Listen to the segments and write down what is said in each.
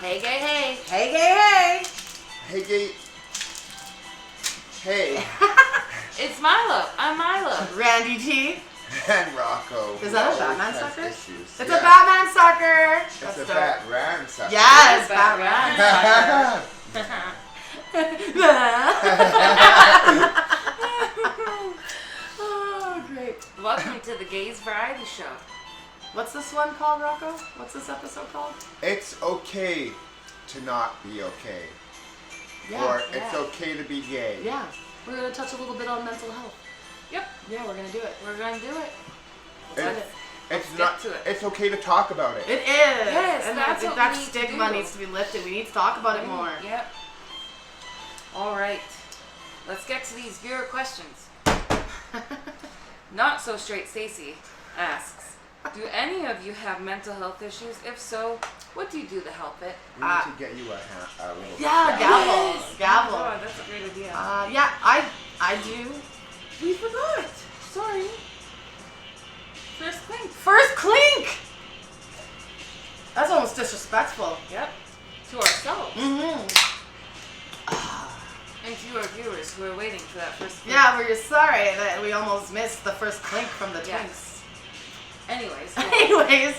Hey, gay, hey. Hey, gay, hey. Hey, gay. Hey. It's Mylo. I'm Mylo. Randi T. And Rocko. Is that a Batman sucker? Issues. It's a Batman sucker. It's a Batman sucker. Yes, Batman Batman. Oh, great. Welcome to the Gayz Variety Show. What's this one called, Rocko? What's this episode called? It's okay to not be okay. Or it's okay to be gay. Yeah. We're going to touch a little bit on mental health. Yep. Yeah, we're going to do it. We're going to do it. It's Let's not. get to it. It's okay to talk about it. It is. Yes, and that's I think what that we need to stigma do. needs to be lifted. We need to talk about it more. Yep. All right. Let's get to these viewer questions. Not so straight Stacy asks, do any of you have mental health issues? If so, what do you do to help it? We need to get you a little. Yeah, gavel. Oh Gavel. God, that's a great idea. Yeah, I do. We forgot. Sorry. First thing. First clink! That's almost disrespectful. Yep. To ourselves. Mm-hmm. And to our viewers who are waiting for that first clink. Yeah, we're sorry that we almost missed the first clink from the Yes. Anyways. Anyways,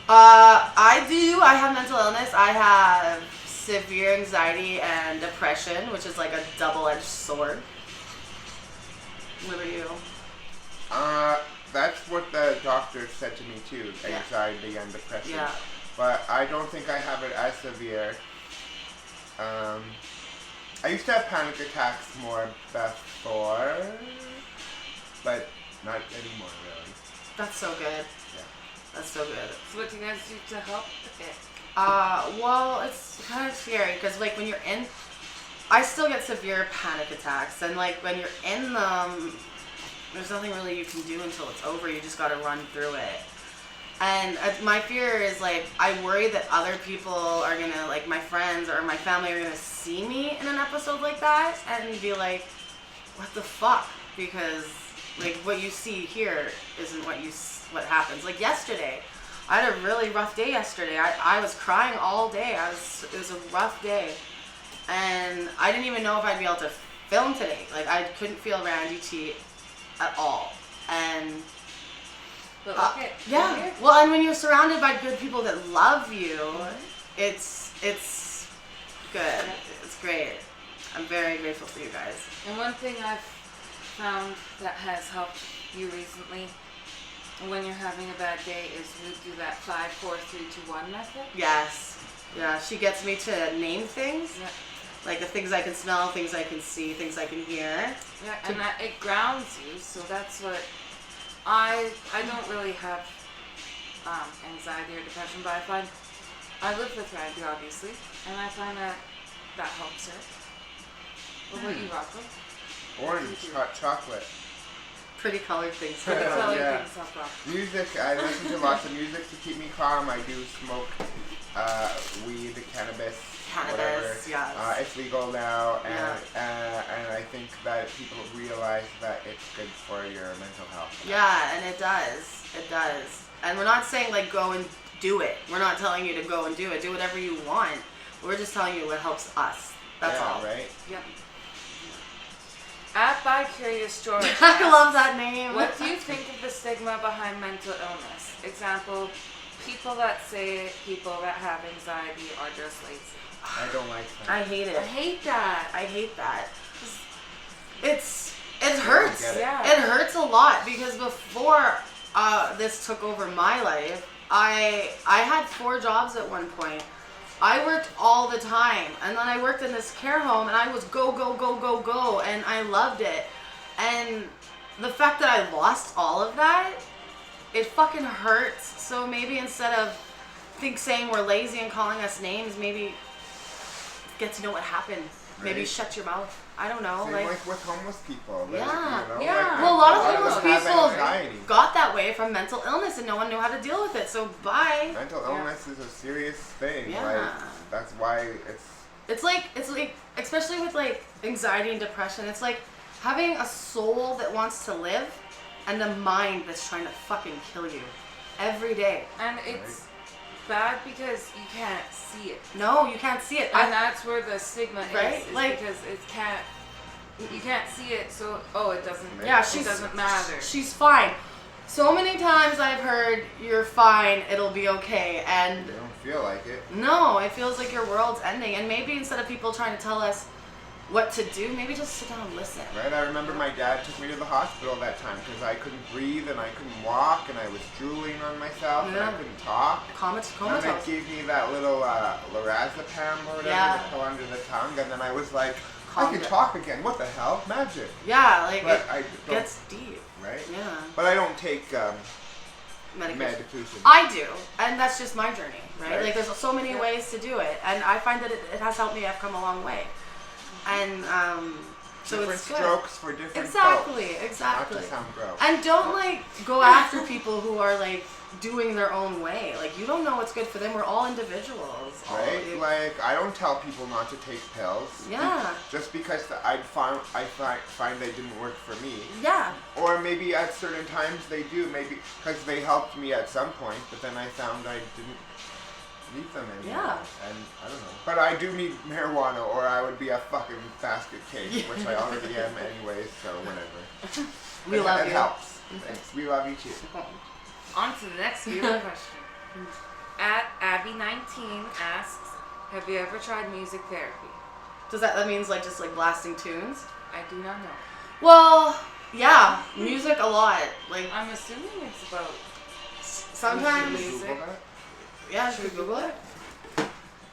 I have mental illness. I have severe anxiety and depression, which is like a double-edged sword. What about you? That's what the doctor said to me too. Anxiety and depression. Yeah. But I don't think I have it as severe. I used to have panic attacks more before, but not anymore really. That's so good. Yeah. That's so good. So what do you guys do to help it? Well, it's kind of scary because like when you're in, I still get severe panic attacks, and like when you're in them, there's nothing really you can do until it's over. You just got to run through it. And my fear is like I worry that other people are gonna, like my friends or my family are gonna see me in an episode like that and be like, what the fuck? Because like what you see here isn't what happens. Like yesterday, I had a really rough day yesterday. I was crying all day. It was a rough day, and I didn't even know if I'd be able to film today. Like I couldn't feel Randi T at all, and. But look at Yeah. here. Well, and when you're surrounded by good people that love you, it's good. It's great. I'm very grateful for you guys. And one thing I've found that has helped you recently, when you're having a bad day, is we do that 5, 4, 3, 2, 1 method. Yes. Yeah, she gets me to name things. Yeah. Like the things I can smell, things I can see, things I can hear. Yeah, and that it grounds you. So that's what I don't really have anxiety or depression, but I find I live with Randi obviously, and I find that helps her. What about you, Rocko? Orange, hot chocolate. Pretty colored things. Tell her Yeah. things help Rocko. Music, I listen to lots of music to keep me calm. I do smoke weed, cannabis, whatever. Yes. It's legal now, and I think that people realize that it's good for your mental health. Yeah, and it does. It does. And we're not saying like go and do it. We're not telling you to go and do it. Do whatever you want. We're just telling you what helps us. That's all. Right? Yep. At By Curious George. I love that name. What do you think of the stigma behind mental illness? Example, people that say people that have anxiety are just lazy. I don't like that. I hate it. I hate that. I hate that. It hurts. get it. Yeah. It hurts a lot because before this took over my life, I had 4 jobs at one point. I worked all the time, and then I worked in this care home, and I was go, and I loved it. And the fact that I lost all of that, it fucking hurts. So maybe instead of saying we're lazy and calling us names, maybe get to know what happened. Maybe Right. shut your mouth. I don't know. Same like with homeless people. Yeah. Yeah. well, a lot of Well, homeless people people have anxiety. got that way from mental illness, and no one knew how to deal with it. So bye. Mental illness is a serious thing. Yeah. Like, that's why it's. It's like, especially with like anxiety and depression, it's like having a soul that wants to live and a mind that's trying to fucking kill you every day. And it's bad because you can't see it. No, you can't see it. And that's where the stigma Right? is Like- because you can't see it, so it doesn't. Yeah, it doesn't matter. She's fine. So many times I've heard, you're fine, it'll be okay, and They don't feel like it. no, it feels like your world's ending. And maybe instead of people trying to tell us what to do, maybe just sit down and listen. Right? I remember my dad took me to the hospital that time because I couldn't breathe and I couldn't walk and I was drooling on myself and I Yeah. couldn't talk. And they Comatose. gave me that little lorazepam or whatever Yeah. to put under the tongue, and then I was like, I Calm can down. talk again. What the hell? Magic. Yeah, like But it I don't, gets deep. right? Yeah. But I don't take Medication. medication. I do, and that's just my journey, right? Right. Like there's so many ways to do it, and I find that it has helped me. I've come a long way, and so different it's good. strokes for different Exactly, folks. exactly. Not to sound gross. And don't like go after people who are like doing their own way. Like you don't know what's good for them. We're all individuals. Right? Like, I don't tell people not to take pills. Yeah. Just because I find they didn't work for me. Yeah. Or maybe at certain times they do. Maybe because they helped me at some point, but then I found I didn't need them anymore. Yeah. And I don't know. But I do need marijuana or I would be a fucking basket case, Yeah. which I already am anyway, so whatever. We love it you. helps. Thanks. We love you too. On to the next viewer question. At Abby19 asks, have you ever tried music therapy? Does that means like just like blasting tunes? I do not know. Well, yeah, music a lot. Like I'm assuming it's about sometimes. Music. Google that? Yeah, should we Google it?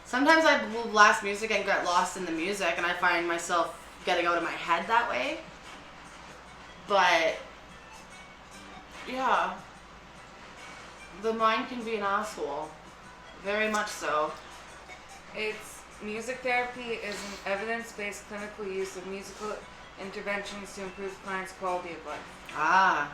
Sometimes I will blast music and get lost in the music, and I find myself getting out of my head that way. But yeah, the mind can be an asshole. Very much so. It's music therapy is an evidence-based clinical use of musical interventions to improve clients' quality of life. Ah.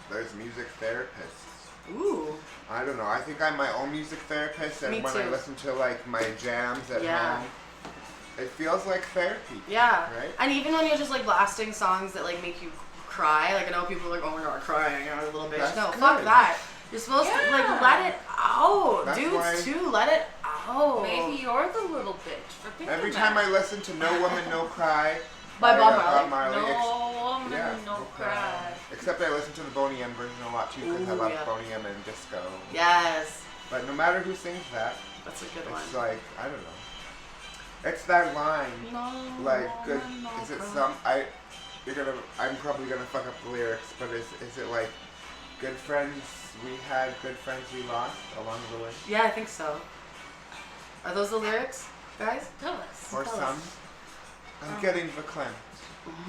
There's music therapists. Ooh. I don't know. I think I'm my own music therapist, and Me when I too. listen to like my jams at Yeah. home, it feels like therapy. Yeah. Right? And even when you're just like blasting songs that like make you cry, like I know people are like, oh my god, crying, you're a little bitch. That's No, good. fuck that. You're supposed to like Yeah. let it out. That's Dudes why- too, let it out. Maybe you're the little bitch for thinking Every that. time I listen to No Woman, No Cry By Bob Bob Marley. No woman, yeah, no cry. Except I listen to the Boney M version a lot too because I Ooh, love yeah. Boney M and disco. Yes. But no matter who sings that, That's a good one. it's like, I don't know. It's that line. No. Like, good. woman, no Is it cry. I'm probably gonna fuck up the lyrics, but is it like, good friends we had, good friends we lost along the way? Yeah, I think so. Are those the lyrics, guys? Tell us. Or Tell some? us. I'm getting verklempt.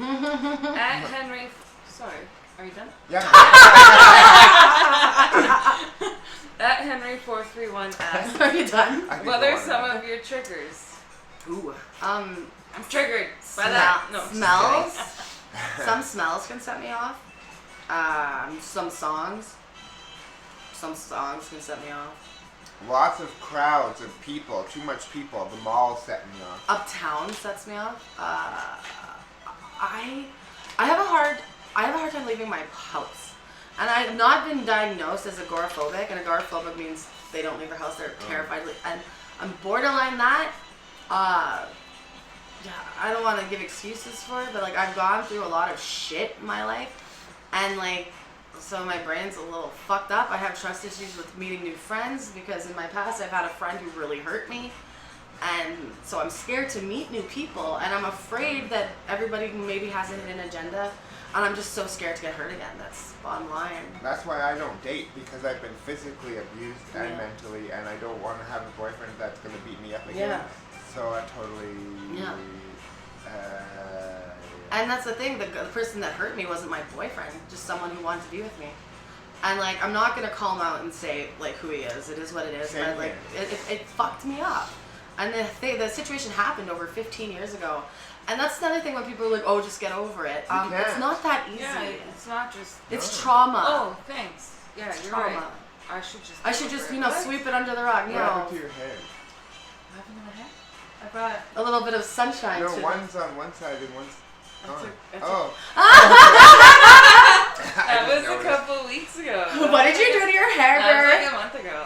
At Henry, sorry, are you done? Yeah. At Henry431 asks, Are you done? I could what go are on some and of your triggers? Ooh. I'm triggered by that. No, Smells. Some smells can set me off. Some songs can set me off. Lots of crowds of people, too much people. The mall set me off. Uptown sets me off. I have a hard time leaving my house, and I've not been diagnosed as agoraphobic. And agoraphobic means they don't leave their house; they're terrified. And I'm borderline that. Yeah, I don't want to give excuses for it, but like I've gone through a lot of shit in my life, and like so my brain's a little fucked up. I have trust issues with meeting new friends because in my past I've had a friend who really hurt me. And so I'm scared to meet new people, and I'm afraid that everybody maybe has a hidden agenda, and I'm just so scared to get hurt again. That's bottom line. That's why I don't date, because I've been physically abused and Yeah. mentally, and I don't want to have a boyfriend that's going to beat me up again. Yeah. So I totally... Yeah. Uh, And that's the thing, the person that hurt me wasn't my boyfriend, just someone who wanted to be with me. And like, I'm not going to call him out and say like who he is. It is what it is. Same But like, it fucked me up. And the situation happened over 15 years ago. And that's another thing when people are like, oh, just get over it. can't. It's not that easy. Yeah, it's not just. It's No. trauma. Oh, thanks. Yeah, It's you're trauma. right. I should just. I should just, sweep it under the rug. what No. happened to your hair? What happened to my hair? I brought. A little bit of sunshine No, to one's on one side and one's I on. took- I took- Oh. That was a couple weeks ago. What did you do to your hair, That was girl? like a month ago.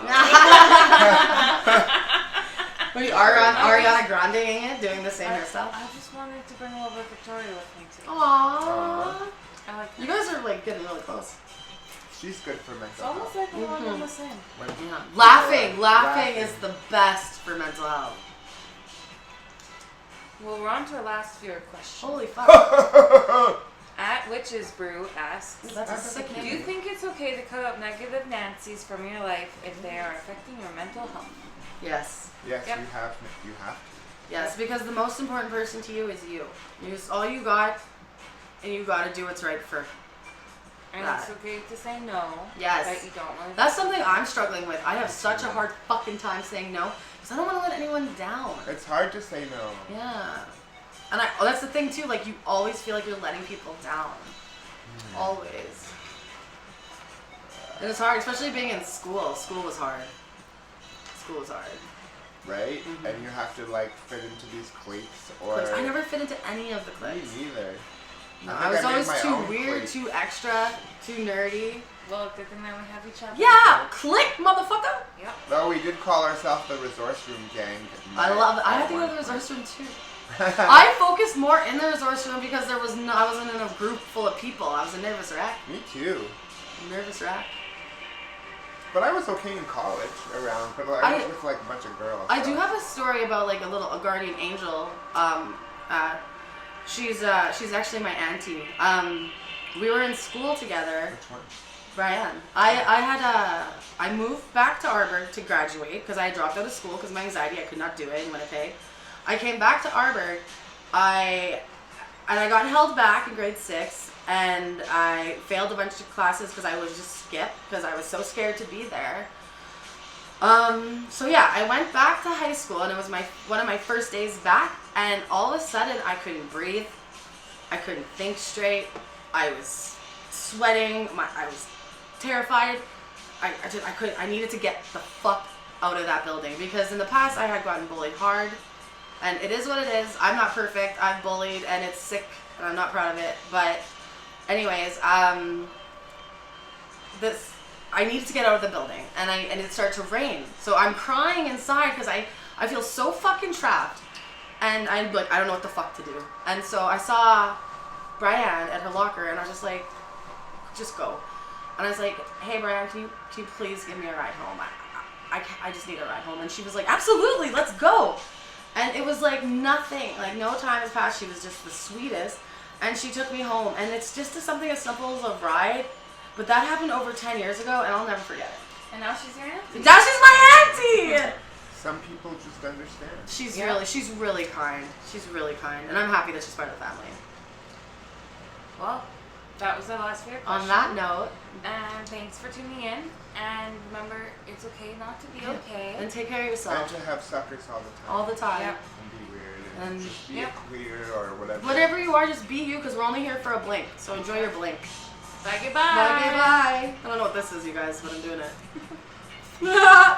Were you Ariana Grande-ing it, doing the same hairstyle? I just wanted to bring a little bit of Victoria with me too. Aww. I like that. You guys are like getting really close. She's good for mental It's almost health. like we're all on the same. Yeah. Laughing is the best for mental health. Well, we're on to our last viewer question. Holy fuck. At Witches Brew asks, That's a sick do name. you think it's okay to cut out negative Nancys from your life if they are affecting your mental health? Yes. Yes, Yep. you have to. Yes, because the most important person to you is you. It's all you got, and you got to do what's right for. And That. it's okay to say no. Yes. That you don't want to. That's something I'm struggling with. I have such a hard fucking time saying no because I don't want to let anyone down. It's hard to say no. Yeah. And that's the thing too, like you always feel like you're letting people down. Always. And it's hard, especially being in school. School was hard. Right? Mm-hmm. And you have to like fit into these cliques or. I never fit into any of the Me cliques. neither. No, I I was think I made always my too own weird, clique. too extra, too nerdy. Well, good thing that we have each other. Yeah, click, motherfucker. Yep. No, we did call ourselves the Resource Room Gang. I love it. I had to go to the resource room too. I focused more in the resource room because I wasn't in a group full of people. I was a nervous wreck. Me too. Nervous wreck. But I was okay in college around, but like, I was with like a bunch of girls. I so. do have a story about like a guardian angel. She's actually my auntie. We were in school together. Which one? Brian. I moved back to Arborg to graduate because I dropped out of school because of my anxiety. I could not do it in Winnipeg. I came back to Arborg. I got held back in grade 6 and I failed a bunch of classes because I was just skipped because I was so scared to be there. So yeah, I went back to high school and it was one of my first days back and all of a sudden I couldn't breathe. I couldn't think straight. I was sweating. I was terrified. I needed to get the fuck out of that building because in the past I had gotten bullied hard and it is what it is. I'm not perfect. I've bullied and it's sick and I'm not proud of it. But anyways, I needed to get out of the building and it started to rain. So I'm crying inside because I feel so fucking trapped and I'm like, I don't know what the fuck to do. And so I saw Brianne at her locker and I was just like, just go. And I was like, hey Brianne, can you please give me a ride home? I just need a ride home. And she was like, absolutely, let's go. And it was like nothing, like no time has passed. She was just the sweetest. And she took me home. And it's just something as simple as a ride. But that happened over 10 years ago and I'll never forget it. And now she's your auntie. Now she's my auntie! Some people just understand. She's really kind. She's really kind. And I'm happy that she's part of the family. Well, that was our last favorite question. On that note. And thanks for tuning in. And remember, it's okay not to be okay. And take care of And yourself. to have suckers all the time. All the time. Yep. And be weird. And just be a queer or whatever. whatever you are, just be you because we're only here for a blink. So enjoy your blink. Bye, goodbye. Bye, bye. I don't know what this is, you guys, but I'm doing it.